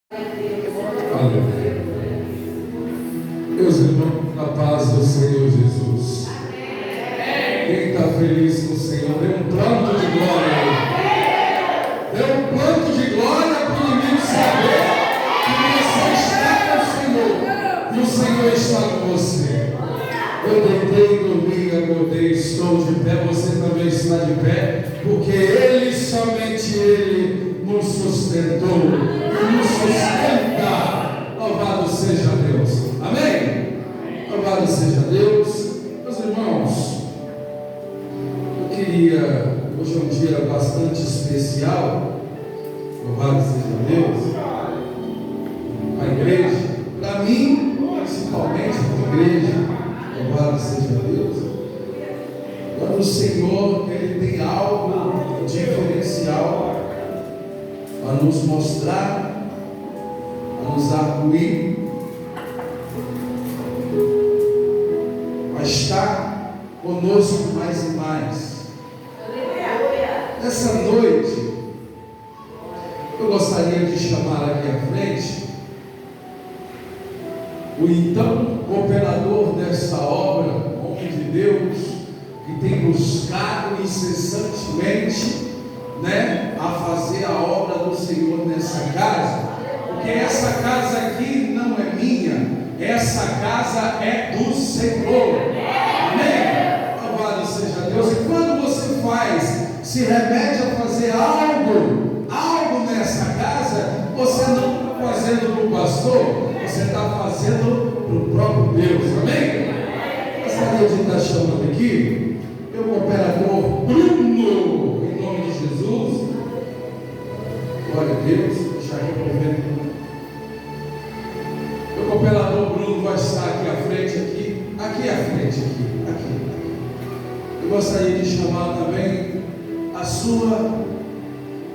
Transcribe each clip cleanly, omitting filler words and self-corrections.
Aleluia. Meus irmãos, na paz do Senhor Jesus. Quem está feliz com o Senhor, dê um planto de glória aí. Dê um planto de glória para o inimigo saber que você está com o Senhor e o Senhor está com você. Eu deitei, dormi, acordei, estou de pé, você também está de pé, porque Ele, somente Ele, nos sustentou e nos sustenta. Louvado seja Deus. Amém? Louvado seja Deus. Meus irmãos, eu queria, hoje é um dia bastante especial. Louvado seja Deus. A igreja, para mim, principalmente a igreja, louvado seja Deus. Quando o Senhor, Ele tem algo diferencial a nos mostrar, a nos arguir, a estar conosco mais e mais. Nessa noite, eu gostaria de chamar aqui à frente o então operador dessa obra, homem de Deus, que tem buscado incessantemente, a fazer a obra do Senhor nessa casa, porque essa casa aqui não é minha, essa casa é do Senhor. Amém? Louvado seja Deus. E quando você se remete a fazer algo nessa casa, você não está fazendo para o pastor, você está fazendo para o próprio Deus. Amém? Gostaria de estar chamando aqui meu operador Bruno, em nome de Jesus. Glória a Deus. Já removendo. Meu operador Bruno vai estar aqui à frente, aqui à frente, aqui. Eu gostaria de chamar também a sua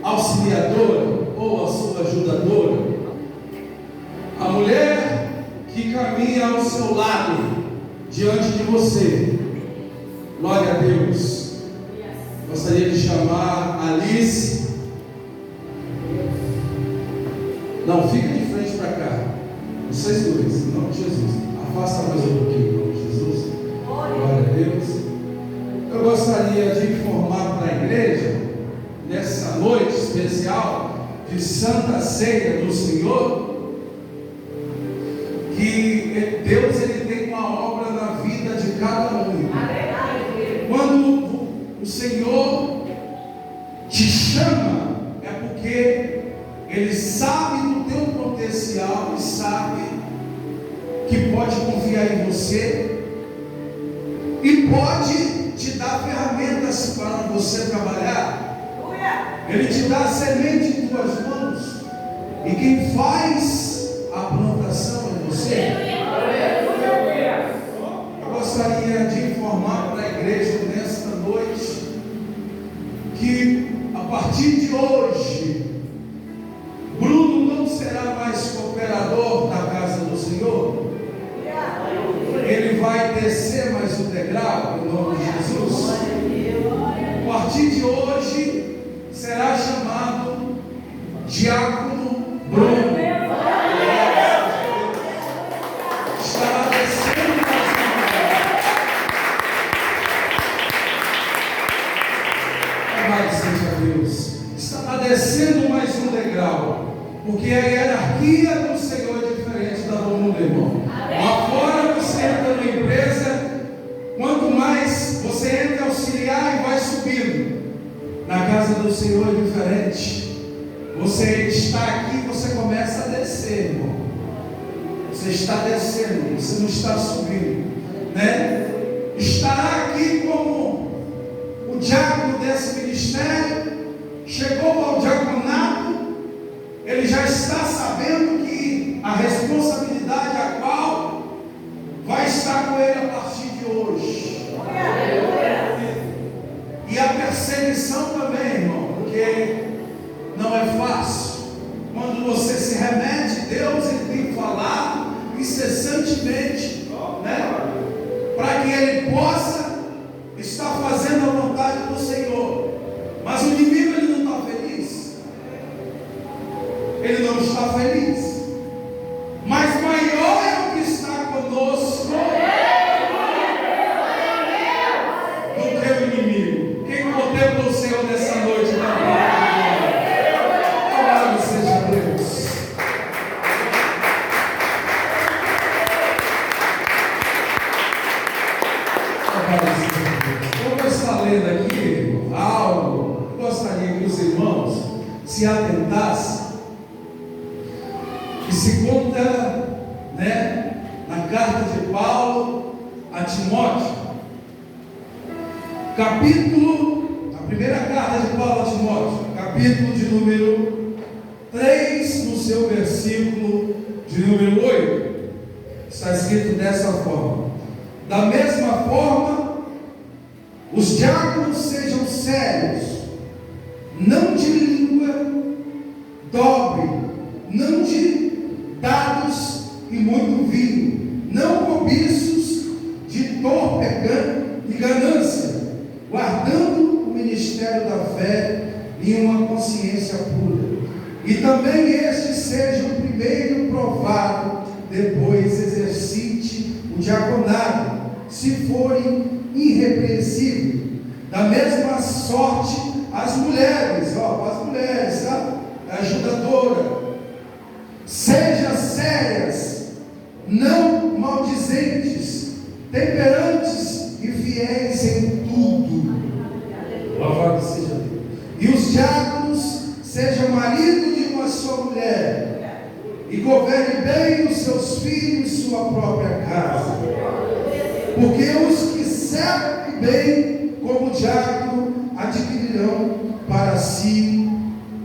auxiliadora ou a sua ajudadora, a mulher que caminha ao seu lado, diante de você. Glória a Deus. Gostaria de chamar a Alice. Não, fica de frente para cá. Vocês dois, em nome de Jesus. Afasta mais um pouquinho, em nome de Jesus. Glória a Deus. Eu gostaria de informar para a igreja, nessa noite especial de Santa Ceia do Senhor, que Deus ele tem uma obra na vida de cada um. Quando o Senhor te chama, é porque Ele sabe do teu potencial e sabe que pode confiar em você e pode te dar ferramentas para você trabalhar. Ele te dá a semente em tuas mãos e quem faz a plantação é você. Eu gostaria de informar para a igreja nesta noite que a partir de hoje Bruno não será mais cooperador da casa do Senhor. Ele vai descer mais o degrau em nome de Jesus. A partir de hoje será chamado Diácono Bruno. Estará descendo mais um degrau. Seja Deus. Estará descendo mais um degrau. Porque a hierarquia do Senhor é diferente da do mundo, irmão. Lá fora você entra na empresa, quanto mais você entra auxiliar e vai subindo. Na casa do Senhor é diferente. Você está aqui, você começa a descer, irmão. Você está descendo, você não está subindo, Estará aqui como o diácono desse ministério, chegou ao diaconato, ele já está sabendo que a responsabilidade a qual vai estar com ele a partir de hoje. E a perseguição também, irmão, porque não é fácil. Quando você se remete, Deus ele tem falado incessantemente, para que ele possa estar fazendo a vontade do Senhor. Mas o inimigo ele não está feliz. Ele não está feliz. que se conta, na carta de Paulo a Timóteo, a primeira carta de Paulo a Timóteo, capítulo de número 3, no seu versículo de número 8, está escrito dessa forma: da mesma forma, os diáconos sejam sérios, não de língua dobre, não de dados e muito vinho, não cobiços de torpe e ganância, guardando o ministério da fé em uma consciência pura. E também este seja o primeiro provado, depois exercite o diaconato, se forem irrepreensíveis. Da mesma sorte as mulheres, tá? Ajudadora, sejam sérias, não maldizentes, temperantes e fiéis em tudo. Louvado seja Deus. E os diáconos sejam marido de uma só mulher, e governe bem os seus filhos e sua própria casa. Porque os que servem bem como diácono adquirirão para si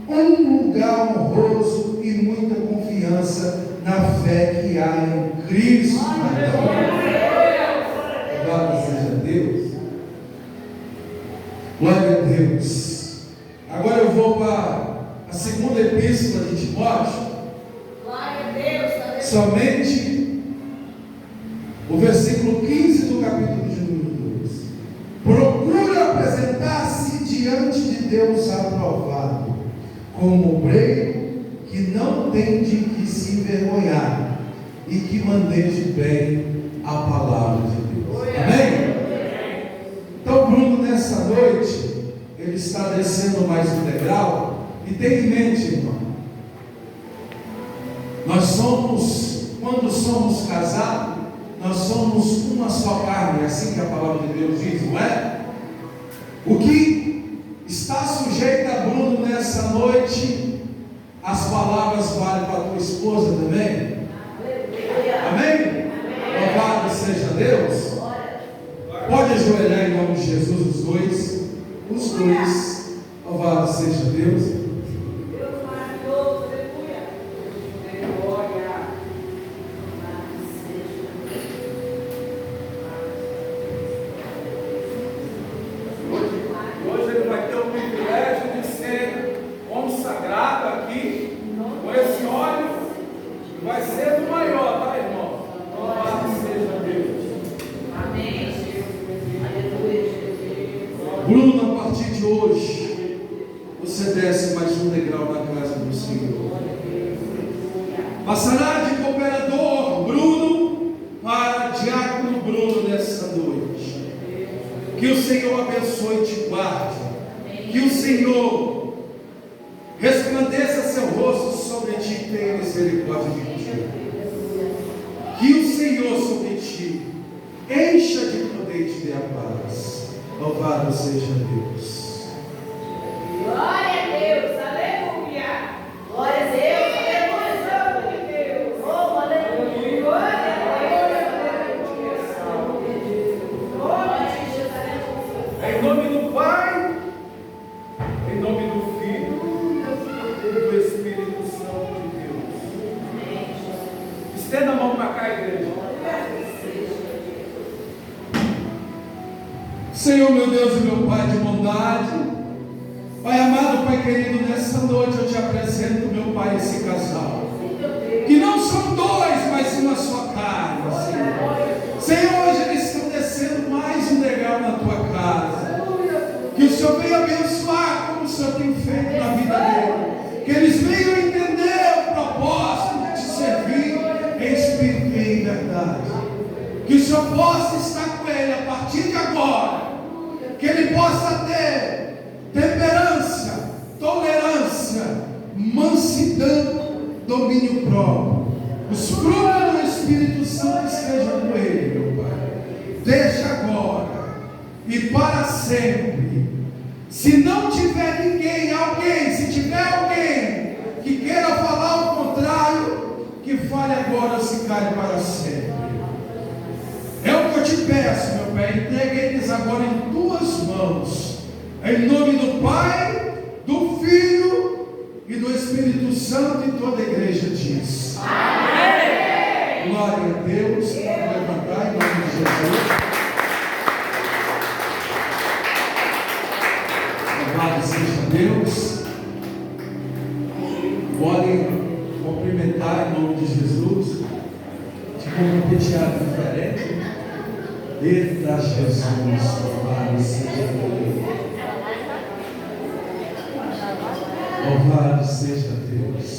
um lugar honroso e muita confiança na fé que há em Cristo. Glória seja a Deus. Glória a Deus. Agora eu vou para a segunda epístola de Timóteo. Glória a Deus. Somente o versículo 15 do capítulo de número 2. Procura apresentar-se diante de Deus aprovado, como obreiro que não tem de que se envergonhar e que maneje bem a palavra de Deus. Amém? Então Bruno, nessa noite, ele está descendo mais um degrau. E tenha em mente, irmão, nós somos, quando somos casados, nós somos uma só carne, é assim que a palavra de Deus diz, não é? O que está sujeito a Bruno nessa noite, as palavras valem para a tua esposa também? Amém? Louvado seja Deus. Pode ajoelhar em nome de Jesus, os dois. Louvado seja Deus. Bruno, a partir de hoje, você desce mais um degrau na casa do Senhor. Passará de cooperador Bruno para diácono Bruno nessa noite. Que o Senhor abençoe e te guarde. Que o Senhor resplandeça seu rosto sobre ti e tenha misericórdia de ti. Que o Senhor sobre ti encha de poder e te dê a paz. Louvado seja Deus. Glória a Deus, aleluia. Glória a Deus, aleluia. Oh, aleluia. Glória a Deus. Glória a Jesus. Em nome do Pai, em nome do Filho e do Espírito Santo de Deus. Estenda a mão para cá, igreja. Senhor, meu Deus e meu Pai de bondade, Pai amado, Pai querido, nessa noite eu te apresento, meu Pai, esse casal, que não são dois, mas uma só carne, Senhor. Senhor, hoje eles estão descendo mais um degrau na tua casa. Que o Senhor venha abençoar como o Senhor tem feito na vida dele. Que eles venham entender o propósito de te servir em espírito e em verdade. Que o Senhor possa estar com ele a partir de agora. Que ele possa ter temperança, tolerância, mansidão, domínio próprio. Os frutos do Espírito Santo estejam com ele, meu Pai. Desde agora e para sempre. Se não tiver alguém, se tiver alguém que queira falar o contrário, fale agora ou se cale para sempre. É o que eu te peço, meu Pai, entregue eles agora em tuas mãos, em nome do Pai, do Filho e do Espírito Santo, e toda a igreja diz. Amém. Glória a Deus. Pode levantar em nome de Jesus. Louvado seja Deus. Podem cumprimentar em nome de Jesus. De como penteado diferente. Eita Jesus, louvado seja Deus. Louvado seja Deus.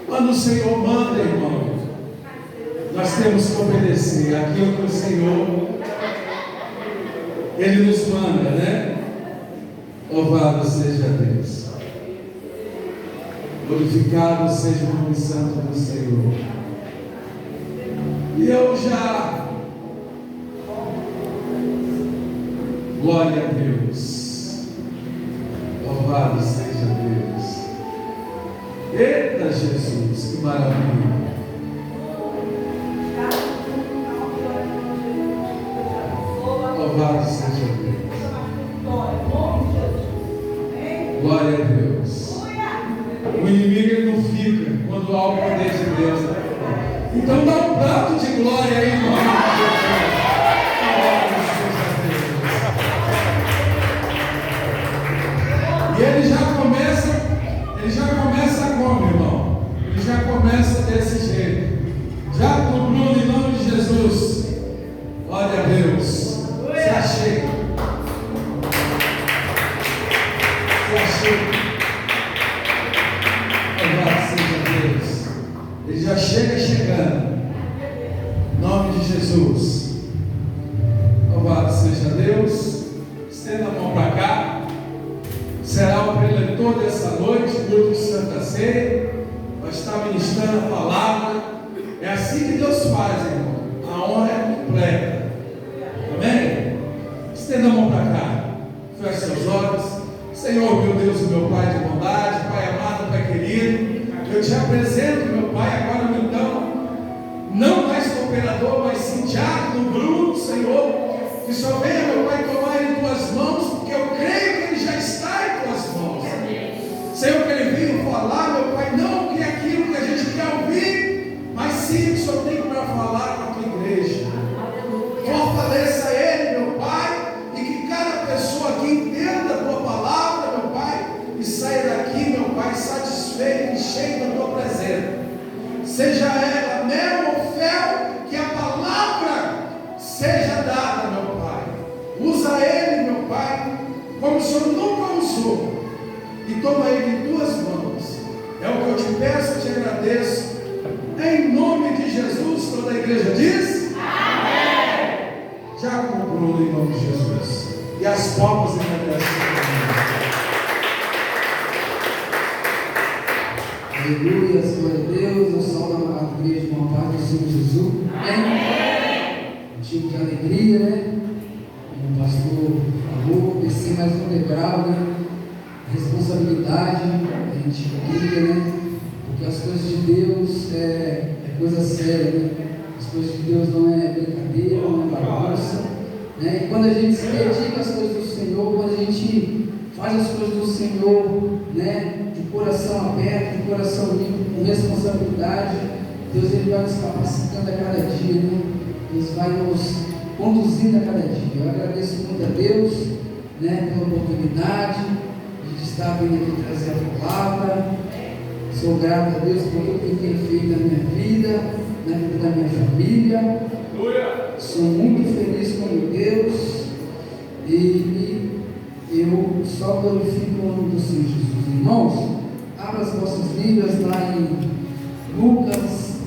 Quando o Senhor manda, irmão, nós temos que obedecer aquilo que o Senhor, Ele nos manda, né? Louvado seja Deus. Glorificado seja o nome santo do Senhor. E eu já, glória a Deus, louvado seja Deus. Eita Jesus, que maravilha. Louvado seja Deus. Glória a Deus. O inimigo ele não fica quando há o poder de Deus. Então dá um prato de glória aí, irmão. E ele já começa como, irmão? Ele já começa desse jeito. Já com o Bruno, em nome de Jesus. Glória a Deus. Se achega. Se achega. Louvado seja Deus. Ele já chega chegando. Em nome de Jesus. Louvado seja Deus. Estenda a mão para cá. Será o preletor dessa noite, culto de Santa Ceia. Vai estar ministrando a palavra. É assim que Deus faz, irmão. A honra é completa. Amém? Estenda a mão para cá. Feche seus olhos. Senhor, meu Deus e meu Pai de bondade, Pai amado, Pai querido, eu te apresento, meu Pai, agora então, não mais cooperador, mas sim diácono Bruno, Senhor, que só venha, meu Pai, tomar em tuas mãos, porque eu creio que ele já está em tuas mãos. Senhor, que ele veio falar, meu Pai, não que é aquilo que a gente quer ouvir, mas sim o que o Senhor tem para falar com a tua igreja. Fortaleça ele, meu Pai, e que cada pessoa aqui entenda a tua palavra, meu Pai, e saia daqui, meu Pai, satisfeito e cheio da tua presença. Seja ela mel ou fel, que a palavra seja dada, meu Pai. Usa ele, meu Pai, como o Senhor nunca usou, e toma ele em tuas mãos. É o que eu te peço, eu te agradeço. Em nome de Jesus, toda a igreja diz: amém. Já comprou em nome de Jesus. E as palmas agradecem. Aleluia, glória a Deus. Eu saúdo a igreja com a paz do Senhor Jesus. Amém. Motivo de alegria, né? Como o pastor falou, descer mais um degrau, né? Responsabilidade, a gente liga, né? Porque as coisas de Deus é coisa séria, né? As coisas de Deus não é brincadeira, não é bagunça, né? E quando a gente se dedica às coisas do Senhor, quando a gente faz as coisas do Senhor, né? De coração aberto, de coração limpo, com responsabilidade, Deus ele vai nos capacitando a cada dia, né? Deus vai nos conduzindo a cada dia. Eu agradeço muito a Deus, né? Pela oportunidade de estar vindo aqui trazer a palavra. Sou grato a Deus por tudo que Ele tem feito na minha vida, na vida da minha família. Sou muito feliz com meu Deus e eu só glorifico o nome do Senhor Jesus. Irmãos, abra as vossas Bíblias lá em Lucas,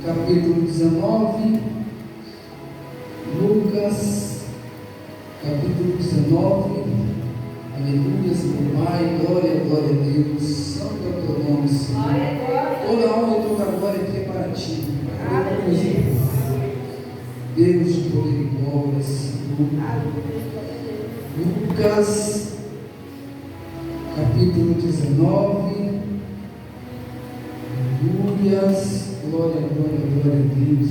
capítulo 19. Lucas, capítulo 19. Aleluia, meu Pai, glória, glória a Deus. Santo é o teu nome, Senhor. Toda honra e toda glória aqui é para ti. Aleluia. Deus de poder e glória, Senhor. Lucas, capítulo 19. Aleluias. Glória, glória, glória a Deus.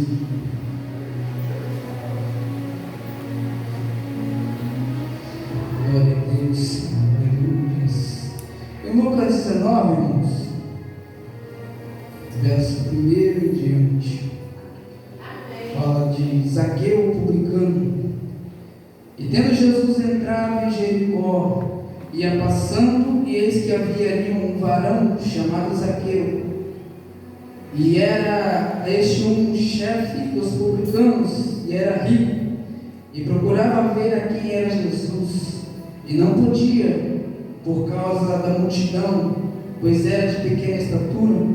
Glória a Deus. Aleluias. Em Lucas 19, irmãos, verso 1 em diante, fala de Zaqueu, o publicano. E tendo Jesus entrado em Jericó, ia passando, e eis que havia ali um varão chamado Zaqueu. E era este um chefe dos publicanos, e era rico, e procurava ver a quem era Jesus, e não podia, por causa da multidão, pois era de pequena estatura.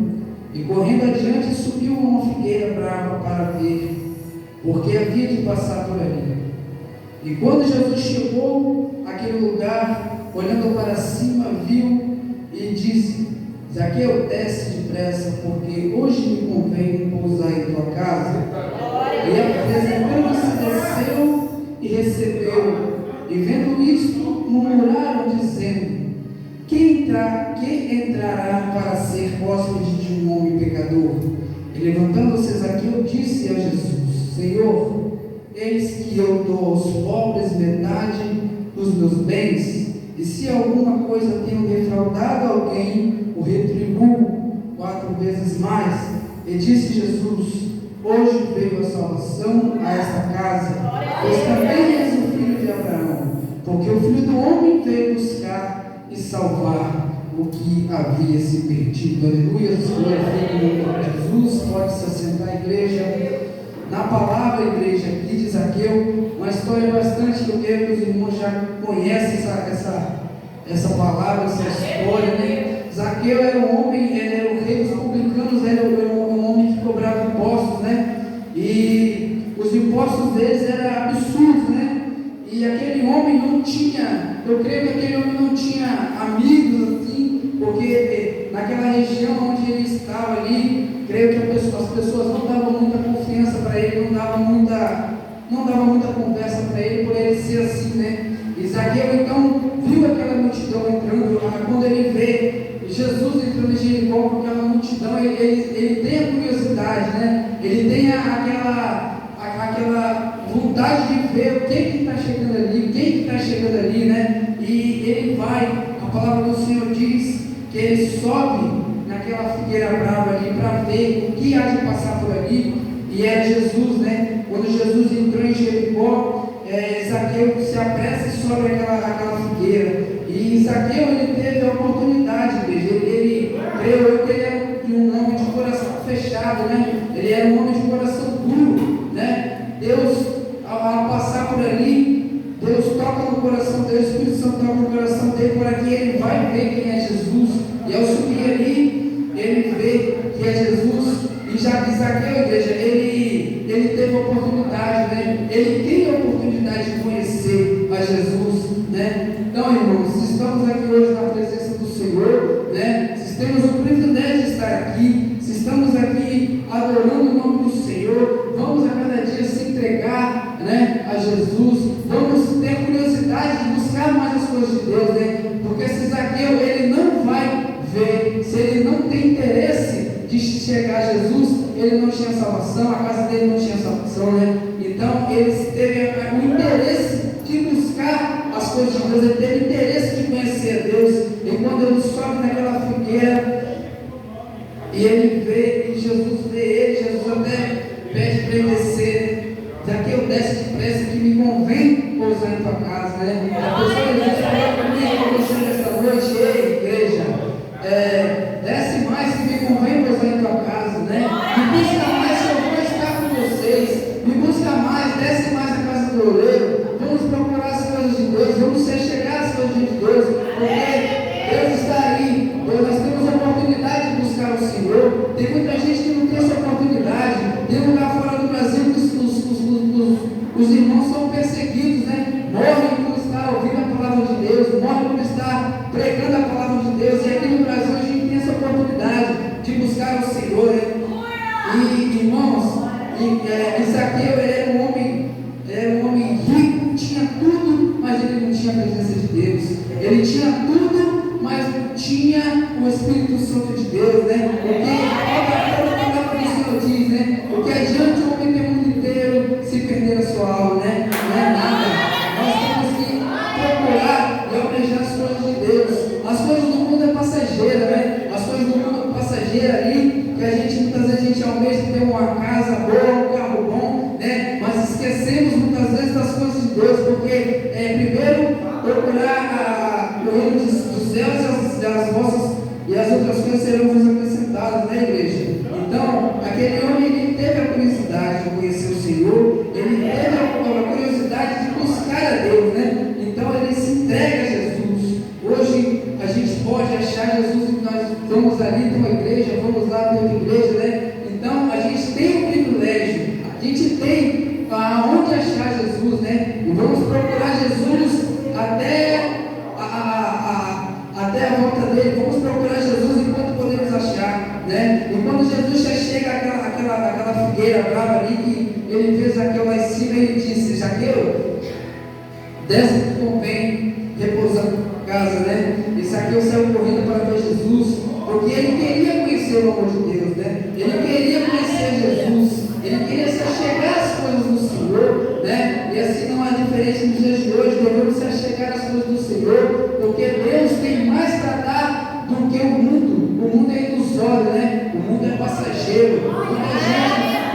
E correndo adiante, subiu a uma figueira brava para ver, porque havia de passar por ali. E quando Jesus chegou àquele lugar, olhando para cima, viu e disse: Zaqueu, desce depressa, porque hoje me convém pousar em tua casa. E apresentando-se, desceu e recebeu. E vendo isto, murmuraram, dizendo: quem entrará para ser hóspede de um homem pecador? E levantando-se, Zaqueu disse a Jesus: Senhor, eis que eu dou aos pobres metade dos meus bens, e se alguma coisa tenho defraudado alguém, o retribuo 4 vezes mais. E disse Jesus: hoje veio a salvação a esta casa, pois também és o filho de Abraão, porque o Filho do Homem veio buscar e salvar o que havia se perdido. Aleluia, glória a Jesus. Pode se assentar, igreja. Na palavra, igreja, aqui de Zaqueu, uma história bastante que eu quero que os irmãos já conhecem essa palavra, essa história, né? Zaqueu era um homem, ele era o rei dos publicanos, era um homem que cobrava impostos, né? E os impostos deles eram absurdos, né? E aquele homem não tinha, eu creio que aquele homem não tinha amigos assim, porque naquela região onde ele estava ali, creio que as pessoas não davam muita confiança para ele, não davam muita conversa para ele, por ele ser assim, né? E Zaqueu então viu aquela multidão entrando, quando ele vê Jesus entrando em Jericó com aquela multidão, ele tem a curiosidade, né? Ele tem aquela vontade de ver o que está chegando ali, quem está chegando ali, né? E ele vai, a palavra do Senhor diz que ele sobe naquela figueira brava ali para ver o que há de passar por ali, e era Jesus, né? Quando Jesus entrou em Jericó, Zaqueu se apressa e sobe aquela figueira, e Zaqueu ele teve a oportunidade, ele creio que ele era um homem de coração fechado, né? Ele era um homem de coração duro, né? Deus, ao passar por ali, Deus toca no coração dele, o Espírito Santo toca no coração dele, para que ele vai ver quem é Jesus, e ao subir ali, ele vê que é Jesus. E já que Zaqueu, igreja, ele teve a oportunidade, né? Ele tem a oportunidade de conhecer a Jesus, né? Então, irmãos, se estamos aqui hoje na presença do Senhor, né? Se temos o privilégio de estar aqui, se estamos aqui adorando o nome do Senhor, vamos a cada dia se entregar, né, a Jesus, vamos ter curiosidade de buscar mais as coisas de Deus, né? Porque se Zaqueu, ele não vai ver, se ele não tem interesse de chegar a Jesus, ele não tinha salvação, a casa dele não tinha salvação, né? Então ele teve o interesse de buscar as coisas de Deus, ele teve interesse de conhecer a Deus, e quando ele sobe naquela figueira, e ele vê, e Jesus vê ele, Jesus até pede para ele descer, Zaqueu, desce depressa, que me convém pousar em tua casa, né? A pessoa de Deus falou comigo, com você nessa noite, ei, igreja, desce mais, que me convém pousar em tua casa, né? Me busca mais, que eu vou estar com vocês, me busca mais, desce mais a casa do oleiro, vamos procurar as coisas de Deus, vamos se chegar às coisas de Deus, porque Deus está aí, nós temos a oportunidade de buscar o Senhor. Tem muita gente que não tem essa oportunidade, tem lugar fora do Brasil que os irmãos são perseguidos, né? Morrem por estar ouvindo a palavra de Deus, morrem por estar pregando a palavra de Deus, e aqui no Brasil a gente tem essa oportunidade de buscar o Senhor, né? E irmãos, Zaqueu era um homem rico, tinha tudo, mas ele não tinha a presença de Deus. Ele tinha tudo, mas não tinha o Espírito Santo de Deus, né? Porque talvez de ter uma casa boa, um carro bom, né? Mas esquecemos muitas vezes das coisas de Deus, porque primeiro procurar o reino dos céus e as outras coisas serão vos acrescentadas, né, igreja? Então, aquele homem, ele teve a curiosidade de conhecer o Senhor, ele teve a curiosidade de buscar a Deus, né? Então, ele se entrega a Jesus. Hoje, a gente pode achar Jesus e nós vamos ali ter uma igreja, vamos lá ter outra igreja, né? Então, a gente tem um privilégio, a gente tem aonde achar Jesus, né? E vamos procurar Jesus até a volta dele, vamos procurar Jesus enquanto podemos achar, né? E quando Jesus já chega àquela figueira brava ali, que ele fez Zaqueu lá em cima, ele disse: Zaqueu, desce que convém repousar na casa, né? E Zaqueu saiu correndo para ver Jesus, porque ele queria conhecer o amor de Deus, né? Ele queria conhecer Jesus, ele queria se achegar às coisas do Senhor, né? E assim não há diferença nos dias de hoje, devemos se achegar às coisas do Senhor, porque Deus tem mais para dar do que o mundo. O mundo é ilusório, né? O mundo é passageiro.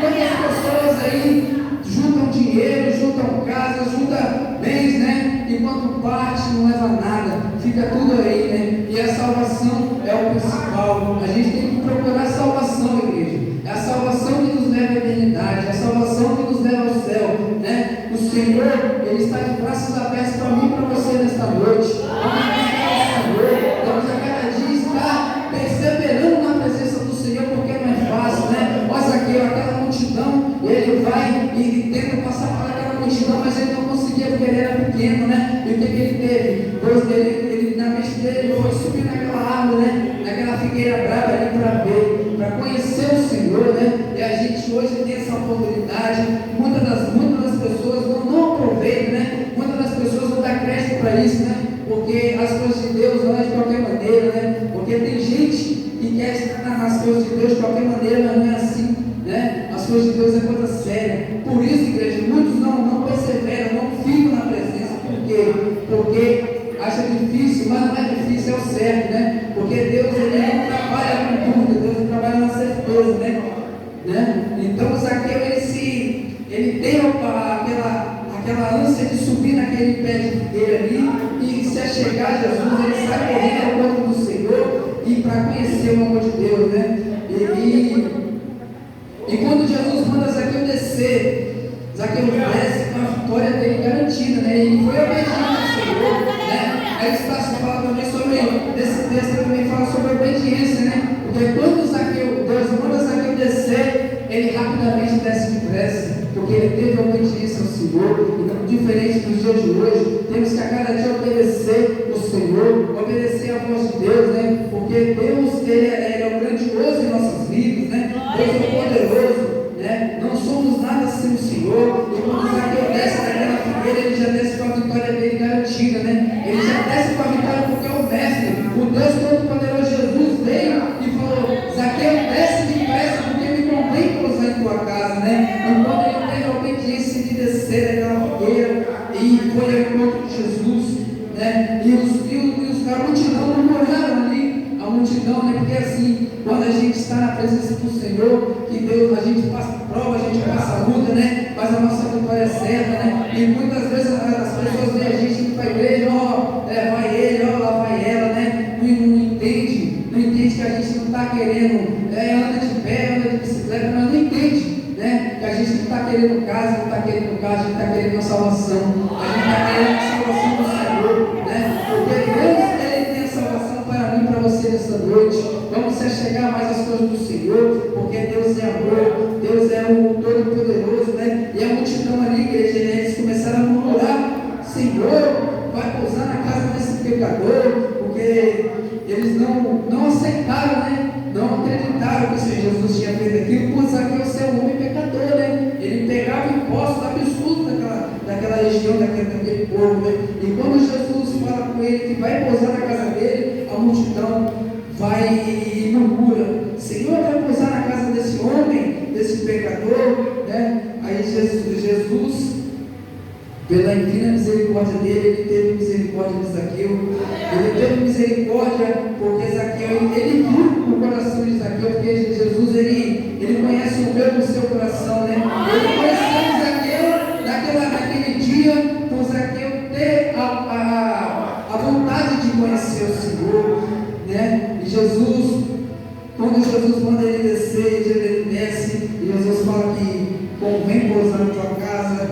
Quantas pessoas aí juntam dinheiro, juntam casa, juntam bens, né? E quando parte não leva nada, fica tudo aí, né? E a salvação é o principal. A gente tem que procurar a salvação, igreja. É a salvação que nos leva à eternidade, é a salvação que nos leva ao céu, né? O Senhor, Ele está de braços abertos para mim e para você nesta noite. Vamos a cada dia estar perseverando na presença do Senhor, porque não é fácil, né? Olha aqui, aquela multidão, ele vai e tenta passar por aquela multidão, mas ele não conseguia porque ele era pequeno, né? E o que ele teve? Pois ele na mente dele, ele foi subir naquela árvore, né? Naquela figueira brava ali para ver, para conhecer o Senhor, né? E a gente hoje tem essa oportunidade. Muitas das pessoas não aproveitam, né? Muitas das pessoas não dão crédito para isso, né? Porque as coisas de Deus não é de qualquer maneira, né? Porque tem gente que quer estar nas coisas de Deus de qualquer maneira, mas não é assim, né? As coisas de Deus é coisa séria. Por isso, igreja, muitos não perseveram, não ficam na presença. Por quê? Porque acha difícil, mas não é difícil, é o certo, né? Porque Deus, ele não trabalha com dúvida, Deus trabalha na certeza, né? Então, Zaqueu, ele tem aquela ânsia de subir naquele pé de figueira ali e se achegar a Jesus, ele sai correndo ao encontro do Senhor e para conhecer o amor de Deus, né? E quando Jesus manda Zaqueu descer, Zaqueu desce com a vitória dele garantida, né? Ele foi obediente ao Senhor, né? Aí esse passo fala também sobre, desse texto também fala sobre obediência, né? Porque quando Deus manda Zaqueu descer, ele rapidamente desce depressa, porque ele teve obediência ao Senhor. Então, diferente dos dias de hoje, temos que a cada dia obedecer o Senhor, obedecer a voz de Deus, né? Porque Deus, ele é o grandioso em nossas vidas, né? Deus é o poderoso, né? Não somos nada sem o Senhor. E quando Zaqueu desce naquela figueira, ele já desce com a vitória dele garantida, né? Ele já desce com a vitória porque é o mestre, o Deus Todo-Poderoso. Jesus veio e falou: Zaqueu, desce depressa, porque me convém pousar em tua casa, né? E quando ele teve a obediência de descer daquela figueira e foi ao encontro de Jesus, né? A multidão murmuraram ali, a multidão, né? Porque assim, quando a gente está na presença do Senhor, que Deus, a gente passa prova, a gente passa luta, né? Mas a nossa vitória é certa, né? E muitas vezes as pessoas veem a gente indo para a igreja, vai ele, lá vai ela, né? Não entende que a gente não está querendo, anda de pé, anda de bicicleta, mas não entende, né? Que a gente não está querendo casa, não está querendo casa, a gente está querendo a salvação, a gente está querendo a salvação do Senhor, né? Porque Deus, Ele tem a salvação para mim e para você nessa noite. Vamos se achegar mais às coisas do Senhor, porque Deus é amor, Deus é o Todo-Poderoso, né? E a multidão ali, igreja, eles começaram a murmurar: Senhor, vai pousar na casa desse pecador, porque eles não aceitaram, né? Não acreditaram que Jesus tinha feito aquilo, por Zaqueu ser um homem pecador, né? Ele pegava impostos absurdos daquela região, daquele povo, né? E quando Jesus fala com ele que vai pousar na casa dele, a multidão vai e murmura: Senhor, vai pousar na casa desse homem, desse pecador, né? Aí Jesus, pela infinita misericórdia dele, ele teve misericórdia de Zaqueu. Ele teve misericórdia porque Zaqueu, ele viu o coração de Zaqueu, porque Jesus, ele conhece o na tua casa,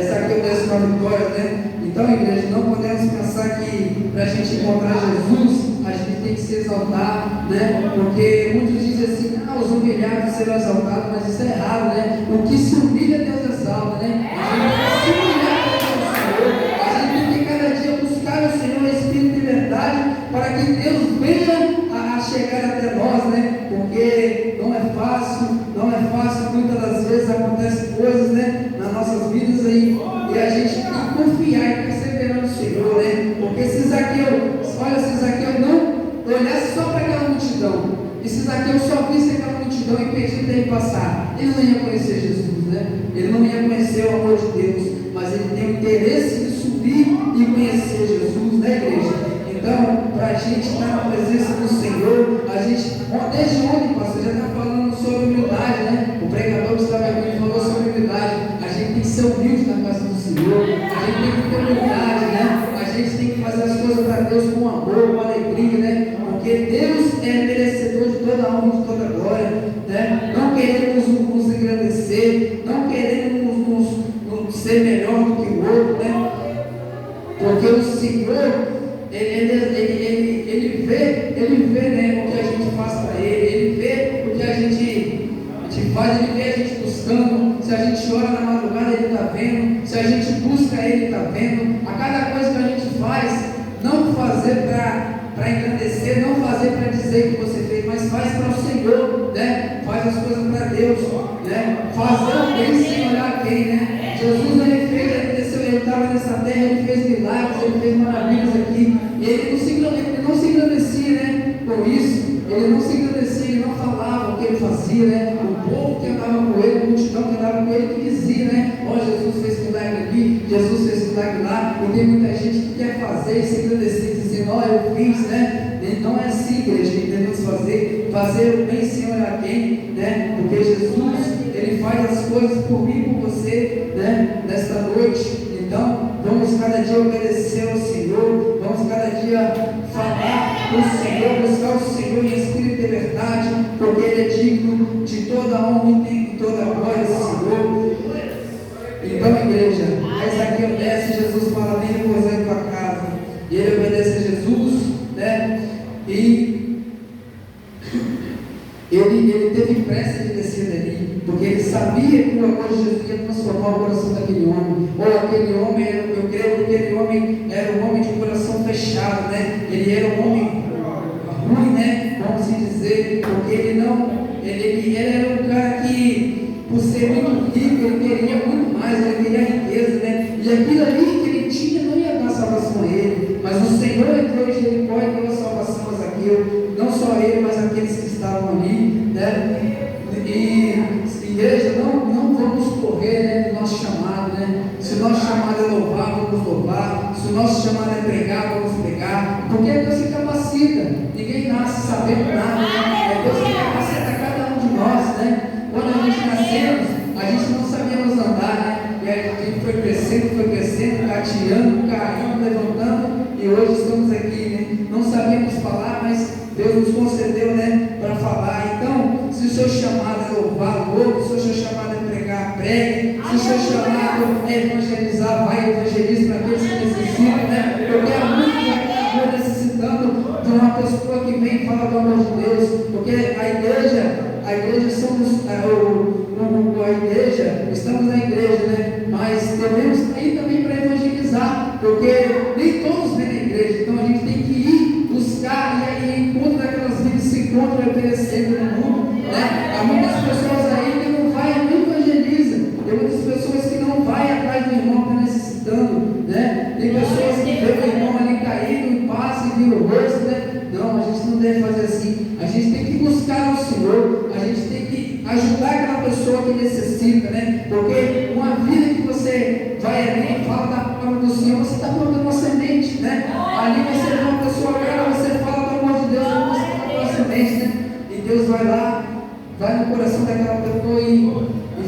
Zaqueu desce uma vitória, né? Então, igreja, não podemos pensar que para a gente encontrar Jesus, a gente tem que se exaltar, né? Porque muitos dizem assim, os humilhados serão exaltados, mas isso é errado, né? O que se humilha, Deus exalta, né? A gente tem que se humilhar diante do Senhor, a gente tem que cada dia buscar o Senhor em espírito de verdade, para que Deus venha a chegar até nós, né? Porque não é fácil, muitas das vezes acontecem coisas, né? Nas nossas vidas aí, e a gente tem que confiar e perseverar no Senhor, né? Porque se Zaqueu não olhasse só para aquela multidão, e se Zaqueu só visse aquela multidão impedindo dele passar, ele não ia conhecer Jesus, né? Ele não ia conhecer o amor de Deus, mas ele tem o interesse de subir e conhecer Jesus, né, igreja? Então, para a gente estar na presença do Senhor, a gente, desde ontem, pastor, já está falando sobre humildade, né? O pregador que estava aqui falou sobre humildade. A gente tem que ser humilde na casa do Senhor, a gente tem que ter humildade, né? A gente tem que fazer as coisas para Deus com amor, com alegria, né? Porque Deus é merecedor de toda a honra, de toda a glória, né? Não queremos nos engrandecer, não queremos ser melhor do que o outro, né? Porque o Senhor, ele vê, né, o que a gente faz para ele vê o que a gente faz, ele vê a gente buscando. Se a gente ora na madrugada, ele está vendo. Se a gente busca, ele está vendo. A cada coisa que a gente faz, não fazer para engrandecer, não fazer para dizer que você fez, mas faz para o Senhor, né? Faz as coisas para Deus, né? Fazer o bem sem olhar quem, né? Jesus, ele estava nessa terra, ele fez milagres, ele fez maravilhas aqui, e ele não se engrandecia, né? Por isso, ele não se engrandecia, ele não falava o que ele fazia, né? O povo que andava com ele, a multidão que andava com ele, que dizia, né? Jesus fez milagre aqui, Jesus fez milagre lá, e tem muita gente que quer fazer e se engrandecer, dizendo, eu fiz, né? E não é assim, igreja, que devemos fazer o bem sem olhar quem, né? Porque Jesus, ele faz as coisas por mim e por você, né? Nesta noite. Então, vamos cada dia obedecer ao Senhor, vamos cada dia falar do Senhor, buscar o Senhor em espírito de verdade, porque Ele é digno de toda a honra e toda a glória do Senhor. Então, igreja, aí Zaqueu desce, Jesus fala, vem repousar em tua casa, e ele obedece a Jesus, né? E ele teve pressa de descer dali, porque ele sabia que o amor de Jesus ia transformar o coração daquele homem. Ou aquele homem, eu creio que aquele homem era um homem de coração fechado, né? Ele era um homem ruim, né? Vamos dizer, porque ele era um cara que, por ser muito rico, ele queria muito mais, ele queria riqueza, né? E aquilo ali que ele tinha não ia dar salvação a ele, mas o Senhor entrou em Jericó e deu a salvação a Zaqueu, não só ele, mas aqueles que estavam ali, né? E igreja, não vamos correr, né, do nosso chamado, né? Se o nosso chamado é louvar, vamos louvar. Se o nosso chamado é pregar, vamos pregar. Porque Deus se capacita. Ninguém nasce sabendo nada, né? É Deus que capacita cada um de nós, né? Quando a gente nascemos, a gente não sabíamos andar, né? E a gente foi crescendo, gateando, caindo, levantando, e hoje estamos aqui, né? Não sabíamos falar, mas Deus nos concedeu, né, para falar. Então, se o seu chamado é louvar o outro, se o seu chamado é pregar, pregue. Se o seu chamado é evangelizar, vai evangelize para aqueles que necessitam, né? Porque há muitos aqui na rua necessitando de uma pessoa que vem e fala do amor de Deus. Porque a igreja somos a igreja, estamos na igreja, né? Mas devemos ir também para evangelizar, porque nem todos vêm na igreja, então a gente tem que ir buscar, e aí encontro daquelas vidas se encontram oferecendo no mundo, né? Há muitas pessoas aí que não vai, não evangeliza, tem muitas pessoas que não vai atrás do irmão que está necessitando, né? Tem pessoas que vê o irmão ali caído e passa e vira o rosto, né? Não, a gente não deve fazer assim. A gente tem que buscar o Senhor, a gente tem que ajudar aquela pessoa que necessita, né? Porque uma vida que você vai ali e fala da palavra do Senhor, você está plantando uma semente, né? Ali você levanta a sua cara, você fala do amor de Deus, você planta uma semente, né? E Deus vai lá, vai no coração daquela pessoa e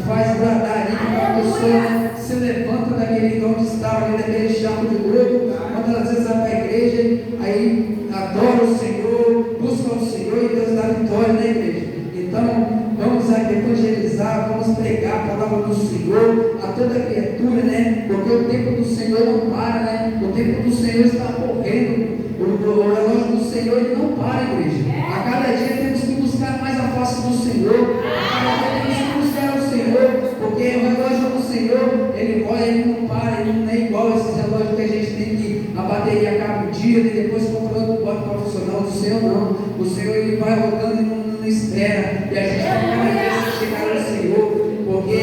faz bradar ali, aquela pessoa, né, se levanta daquele onde estava, ali daquele chapo de grupo. Quantas vezes vai para a igreja, aí adora o Senhor, busca o Senhor e Deus dá vitória na igreja. Então, vamos evangelizar, vamos pregar. pregar a palavra do Senhor a toda criatura, né? Porque o tempo do Senhor não para, né? O tempo do Senhor está correndo. O relógio do Senhor ele não para, igreja. A cada dia temos que buscar mais a face do Senhor. A cada dia temos que buscar o Senhor, porque o relógio do Senhor ele roda, ele não para, ele não é igual esse relógio que a gente tem que a bateria acaba um dia e depois compra outro bota profissional. Do Senhor não. O Senhor ele vai rodando e não espera. E a gente vai cada vez chegar ao Senhor, porque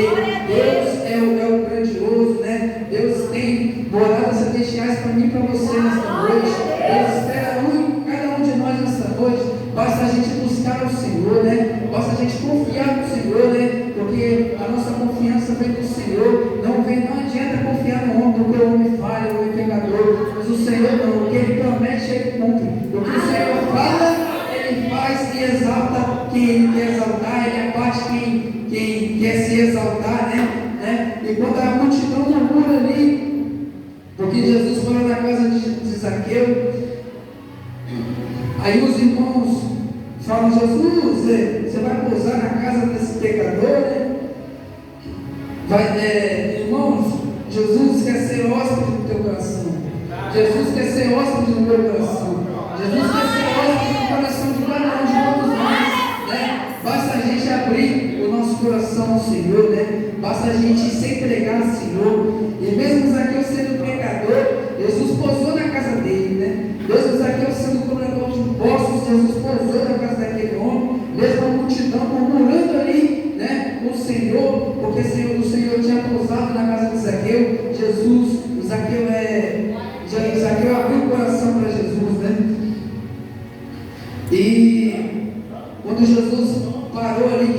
Deus é o grandioso, né? Deus tem moradas celestiais para mim e para você nesta noite. Deus espera cada um de nós nesta noite. Basta a gente buscar o Senhor, né? Basta a gente confiar no Senhor, né? Porque a nossa confiança vem do Senhor. Não adianta confiar no homem, porque o homem falha, o homem é pecador. Mas o Senhor não, o que Ele promete, Ele cumpre. O que o Senhor fala, Ele faz e exalta quem Ele quer exaltar. Ele abate quem quer se exaltar, né? E quando a multidão murmura ali, porque Jesus foi na casa de Zaqueu, aí os irmãos falam: Jesus, você vai pousar na casa desse pecador, né? Irmãos, Jesus quer ser hóspede no teu coração. Jesus quer ser hóspede no meu coração. Jesus quer ser hóspede no coração de cada um de todos nós, né? Basta a gente abrir o nosso coração ao Senhor, né? Basta a gente se entregar ao Senhor. E mesmo Zaqueu sendo pecador, Jesus pousou na casa dele, né? Mesmo Zaqueu sendo cobrador de impostos, Jesus pousou na casa daquele homem. Mesmo a multidão murmurando ali, né? O Senhor, porque o Senhor tinha pousado na casa de Zaqueu. Zaqueu abriu o coração para Jesus, né? E quando Jesus parou ali,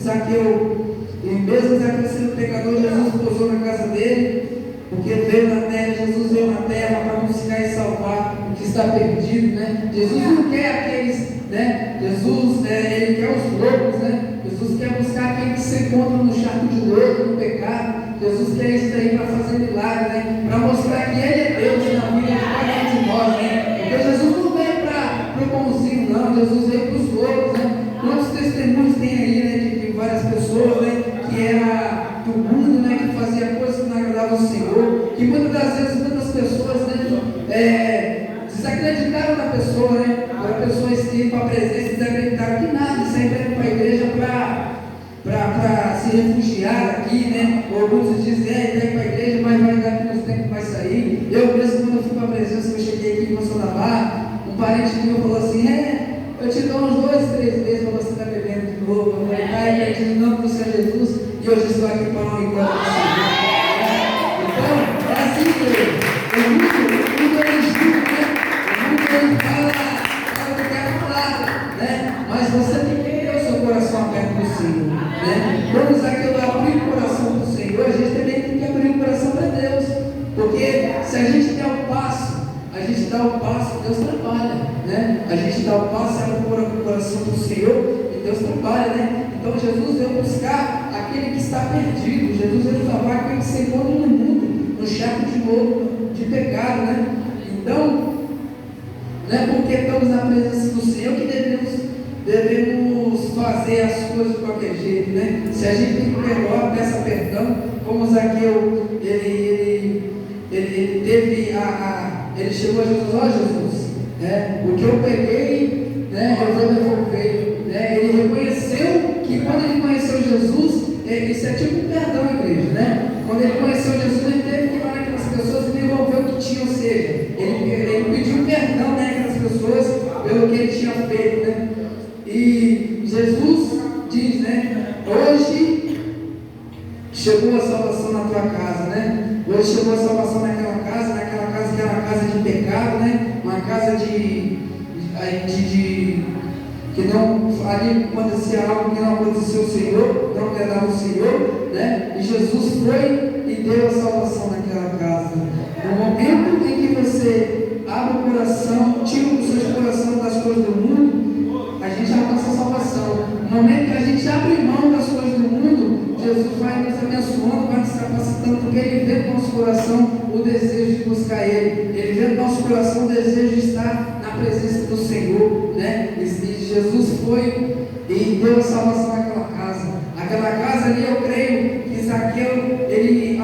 Zaqueu, e mesmo Zaqueu sendo pecador, Jesus pousou na casa dele, porque veio na terra, Jesus veio na terra para buscar e salvar o que está perdido, né? Jesus não quer aqueles, né? Jesus, ele quer os loucos, né? Jesus quer buscar quem que se encontra no charco de lodo, no pecado. Jesus quer isso aí para fazer milagre, né? Para mostrar que Ele é Deus na vida de cada um de nós, né? Porque Jesus não veio para o bonzinho, não. Jesus veio para os loucos, né? Quantos testemunhos tem aí, né? De várias pessoas, né? Que era do mundo, né? Que fazia coisas que não agradavam ao Senhor. Que muitas das vezes, muitas pessoas, né? Desacreditaram na pessoa, né? Para a pessoa ir para a presença, desacreditaram que nada. Isso aí veio para a igreja para se refugiar aqui, né? Alguns dizem, vem para a igreja, mas vai dar que nos tempos vai sair. Eu mesmo, quando eu fui para a presença, eu cheguei aqui em Moção da Barra, um parente meu falou assim: eu te dou uns 2, 3 meses para você estar bebendo de novo. Eu falei: pai, eu em nome do Senhor Jesus, e hoje estou aqui para um encontro com o Senhor. Então, é assim que o mundo ele julga, né? O mundo ele fala o que quer falar, né? Mas você tem que ter o seu coração aberto para o Senhor, né? Vamos aqui abrir o coração para o Senhor, a gente também tem que abrir o coração para Deus, porque se a gente der um passo, Deus trabalha, né? A gente dá o passo, abre o coração para o Senhor e Deus trabalha, né? Então Jesus veio buscar aquele que está perdido. Jesus veio salvar aquele que se encontra no mundo, no charco de lodo, de pecado, né? Então, não é porque estamos na presença do Senhor que devemos fazer as coisas de qualquer jeito, né? Se a gente tem que perdoar, peça perdão, como Zaqueu, ele chegou a Jesus: ó Jesus, né? O que eu peguei, né? Eu vou devolver, né? Ele reconheceu que quando ele conheceu Jesus, isso é tipo um perdão, igreja, né? Quando ele conheceu Jesus, ele teve que ir lá naquelas pessoas e devolver o que tinha, ou seja, ele pediu perdão, né, àquelas pessoas pelo que ele tinha feito, né? E Jesus diz, né? Hoje chegou a salvação na tua casa, né? Hoje chegou a salvação naquela casa que era uma casa de pecado, né? Uma casa que não ali acontecia algo que não acontecia o Senhor, não agradava o Senhor, né? E Jesus foi e deu a salvação naquela casa. No momento em que você abre o coração, tira o seu coração das coisas do mundo, a gente alcança a salvação. No momento que a gente abre mão das coisas do mundo, Jesus vai nos abençoando, vai nos capacitando, porque Ele vê no nosso coração o desejo de buscar Ele. Ele vê no nosso coração o desejo de estar na presença do Senhor, né? E Jesus foi e deu a salvação naquela casa. Aquela casa ali, eu creio que Zaqueu, ele,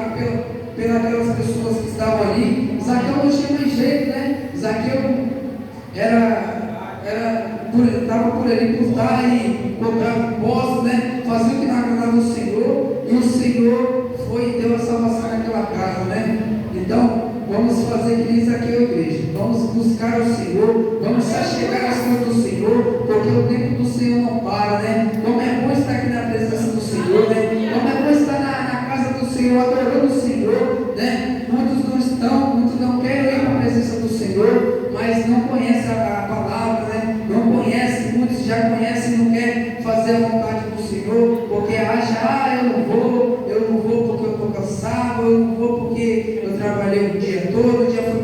pelas pessoas que estavam ali, Zaqueu não tinha mais jeito, né? Zaqueu estava por ali por estar e comprava impostos, né? Fazia o que não agradava o Senhor, e o Senhor foi e deu a salvação naquela casa, né? Então, vamos fazer que diz aqui a igreja, vamos buscar o Senhor, vamos se achegar às coisas do Senhor, porque o tempo do Senhor não para, né? Como é bom estar aqui na presença do Senhor, né? Como é bom estar na casa do Senhor, adorando o Senhor, né? Muitos não estão, muitos não querem ir para a presença do Senhor, mas não conhecem a palavra, né? Não conhecem, muitos já conhecem e não querem fazer a vontade do Senhor, porque acha, eu não vou porque eu estou cansado, eu não vou porque eu trabalhei o dia todo, o dia foi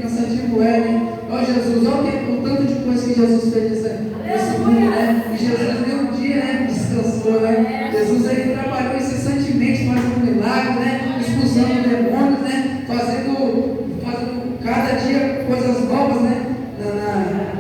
cansativo é, né? Ó Jesus, olha o tanto de coisa que Jesus fez nesse mundo, né? E Jesus nem um dia, né, descansou, né? Jesus aí trabalhou incessantemente, fazendo milagre, né? Expulsando demônios, né? Fazendo cada dia coisas novas, né?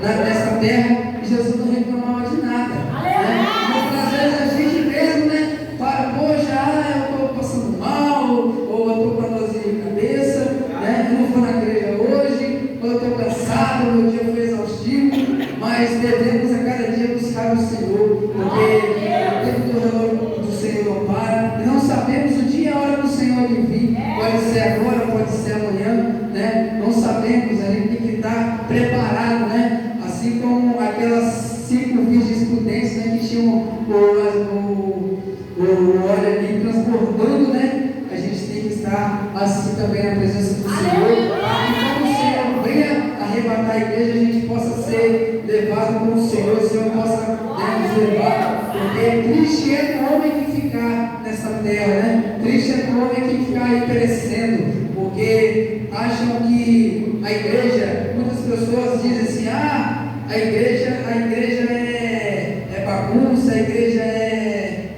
Nessa terra, e Jesus não reclamava de nada, né? Muitas vezes a gente mesmo, né? Para, poxa, eu estou passando mal, ou eu estou com uma dorzinha de cabeça, né? Eu não vou na igreja hoje, ou eu estou cansado, meu dia foi exaustivo, mas devemos a cada dia buscar o Senhor, porque o tempo do relógio do Senhor não para, e não sabemos o dia e a hora do Senhor de vir, pode ser agora, pode ser amanhã, né? Não sabemos, a gente tem que estar preparado, né? Assim como aquelas 5 virgens prudentes, né, que tinham o óleo ali transbordando, né? A gente tem que estar assim também na presença do Senhor. E quando o Senhor venha arrebatar a igreja, a gente possa ser levado com o Senhor possa nos levar. Porque triste é o homem que ficar nessa terra, né? Triste é o homem que ficar aí perecendo, porque acham que a igreja, muitas pessoas dizem assim, a igreja é bagunça, a igreja é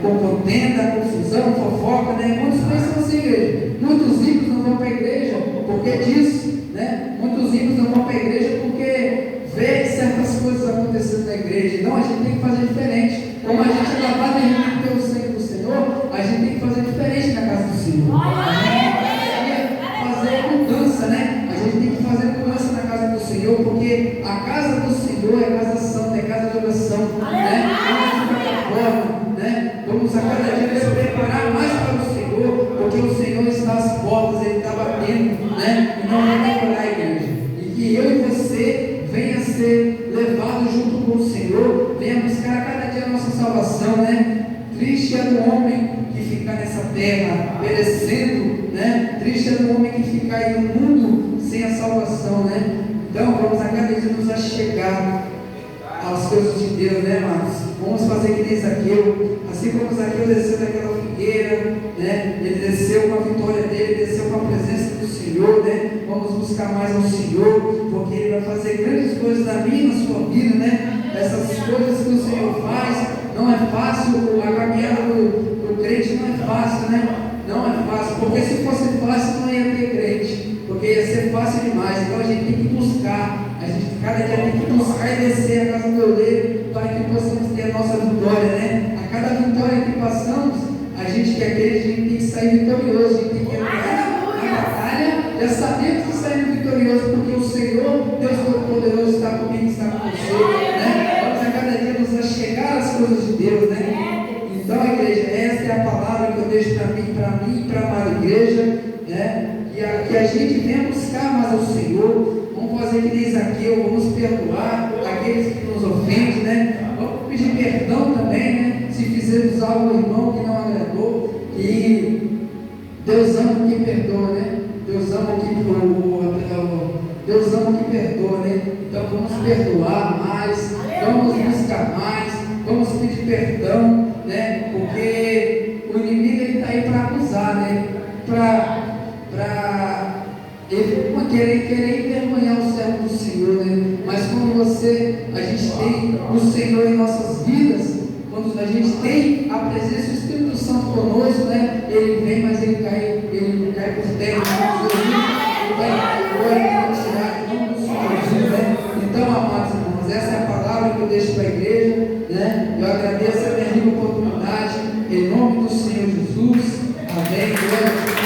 contenda, confusão, fofoca, né? Muitos pensam assim, igreja. Muitos ricos não vão para a igreja porque disso, né? Muitos ricos não vão para a igreja porque vê certas coisas acontecendo na igreja. Então a gente tem que fazer diferente. Como a gente é lavado e remido pelo sangue do Senhor, a gente tem que fazer diferente na casa do Senhor. Fazer mudança, né? A gente tem que fazer mudança na casa do Senhor, porque a casa do Senhor é casa santa, é casa de oração, né? Vamos a cada dia nos preparar mais para o Senhor, porque o Senhor está às portas, Ele está batendo, né? E não vai demorar a igreja. E que eu e você venha ser levado junto com o Senhor, venha buscar a cada dia a nossa salvação, né? Triste é do homem que fica nessa terra perecendo, né? Triste é do homem que fica aí no mundo sem a salvação, né? Então vamos a cada dia nos achegar às coisas de Deus, né, amados? Vamos fazer que nem Zaqueu, assim como Zaqueu desceu daquela figueira, né? Ele desceu com a vitória dele, desceu com a presença do Senhor, né? Vamos buscar mais ao Senhor, porque Ele vai fazer grandes coisas na minha e na sua vida, né? Essas coisas que o Senhor faz, não é fácil, a caminhada do crente não é fácil, né? Não é fácil, porque se fosse fácil não ia ter crente, porque ia ser fácil demais. Então a gente tem que buscar, a gente cada dia tem que buscar e descer a casa do oleiro, para que possamos ter a nossa vitória, né? A cada vitória que passamos, a gente que é crente, a gente tem que sair vitorioso, a gente tem que entrar na batalha, já sabemos que saímos vitoriosos, porque o Senhor, Deus Todo-Poderoso, está comigo, está com você, né? Vamos a cada dia nos achegar às coisas de Deus, né? Então, igreja, essa é a palavra que eu deixo para mim e para a amada igreja, né? Que a gente venha buscar mais ao Senhor. Vamos fazer que nem Zaqueu, vamos perdoar aqueles que nos ofendem, né? Vamos pedir perdão também, né? Se fizermos algo ao irmão que não agradou. E Deus ama quem perdoa, né? Deus ama quem perdoa, né? Então vamos perdoar mais, vamos buscar mais, vamos pedir perdão, né? Porque o inimigo está aí para acusar, né? Para ele querer envergonhar o servo do Senhor, né? Mas quando a gente tem o Senhor em nossas vidas, quando a gente tem a presença do Espírito Santo conosco, né? Ele vem, mas ele cai por terra, né? Então, amados irmãos, essa é a palavra que eu deixo para a igreja, né? Eu agradeço a minha rica oportunidade Amém. Glória a Deus.